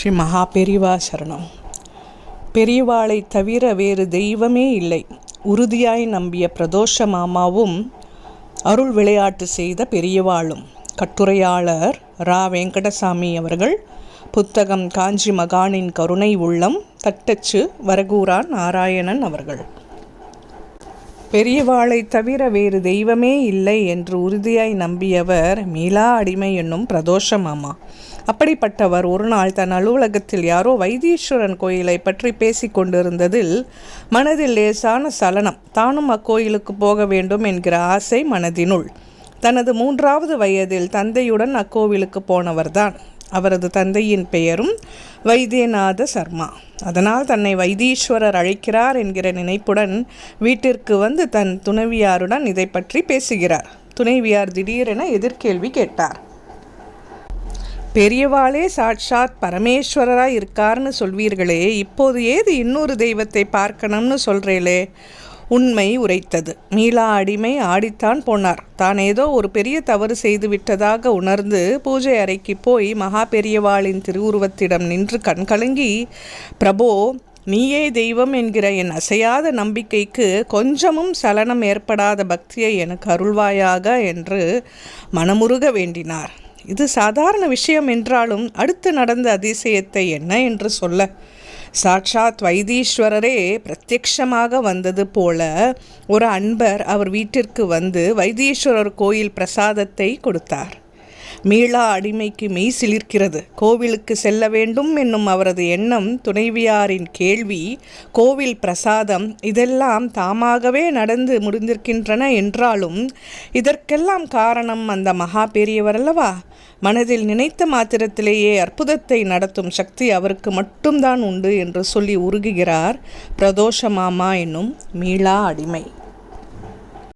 ஸ்ரீ மகா பெரியவா சரணம். பெரியவாளை தவிர வேறு தெய்வமே இல்லை. உறுதியாய் நம்பிய பிரதோஷ மாமாவும் அருள் விளையாட்டு செய்த பெரியவாளும். கட்டுரையாளர் ரா வெங்கடசாமி அவர்கள். புத்தகம் காஞ்சி மகானின் கருணை உள்ளம். தட்டச்சு வரகூரான் நாராயணன் அவர்கள். பெரியவாளை தவிர வேறு தெய்வமே இல்லை என்று உறுதியாய் நம்பியவர் மீளா அடிமை என்னும் பிரதோஷ மாமா. அப்படிப்பட்டவர் ஒரு நாள் தன் அலுவலகத்தில் யாரோ வைத்தீஸ்வரன் கோயிலை பற்றி பேசி கொண்டிருந்ததில் மனதில் லேசான சலனம். தானும் அக்கோயிலுக்கு போக வேண்டும் என்கிற ஆசை மனதினுள். தனது 3வது வயதில் தந்தையுடன் அக்கோவிலுக்கு போனவர்தான். அவரது தந்தையின் பெயரும் வைத்தியநாத சர்மா. அதனால் தன்னை வைத்தீஸ்வரர் அழைக்கிறார் என்கிற நினைப்புடன் வீட்டிற்கு வந்து தன் துணைவியாருடன் இதை பற்றி பேசுகிறார். துணைவியார் திடீரென எதிர்கேள்வி கேட்டார். பெரியவாளே சாட்சாத் பரமேஸ்வரராக இருக்கார்னு சொல்வீர்களே, இப்போது ஏது இன்னொரு தெய்வத்தை பார்க்கணும்னு சொல்கிறேளே? உண்மை உரைத்தது. மீளா அடிமை ஆடித்தான் போனார். தான் ஏதோ ஒரு பெரிய தவறு செய்து விட்டதாக உணர்ந்து பூஜை அறைக்கு போய் மகா பெரியவாளின் திருவுருவத்திடம் நின்று கண்கலங்கி, பிரபோ, நீயே தெய்வம் என்கிற என் அசையாத நம்பிக்கைக்கு கொஞ்சமும் சலனம் ஏற்படாத பக்தியை எனக்கு அருள்வாயாக என்று மனமுருக வேண்டினார். இது சாதாரண விஷயம் என்றாலும் அடுத்து நடந்த அதிசயத்தை என்ன என்று சொல்ல? சாட்சாத் வைத்தீஸ்வரரே பிரத்யக்ஷமாக வந்தது போல ஒரு அன்பர் அவர் வீட்டிற்கு வந்து வைத்தீஸ்வரர் கோயில் பிரசாதத்தை கொடுத்தார். மீளா அடிமைக்கு மெய் சிலிர்க்கிறது. கோவிலுக்கு செல்ல வேண்டும் என்னும் அவரது எண்ணம், துணைவியாரின் கேள்வி, கோவில் பிரசாதம், இதெல்லாம் தாமாகவே நடந்து முடிந்திருக்கின்றன என்றாலும் இதற்கெல்லாம் காரணம் அந்த மகா பெரியவர் அல்லவா? மனதில் நினைத்த மாத்திரத்திலேயே அற்புதத்தை நடத்தும் சக்தி அவருக்கு மட்டும்தான் உண்டு என்று சொல்லி உருகுகிறார் பிரதோஷ மாமா என்னும் மீளா அடிமை.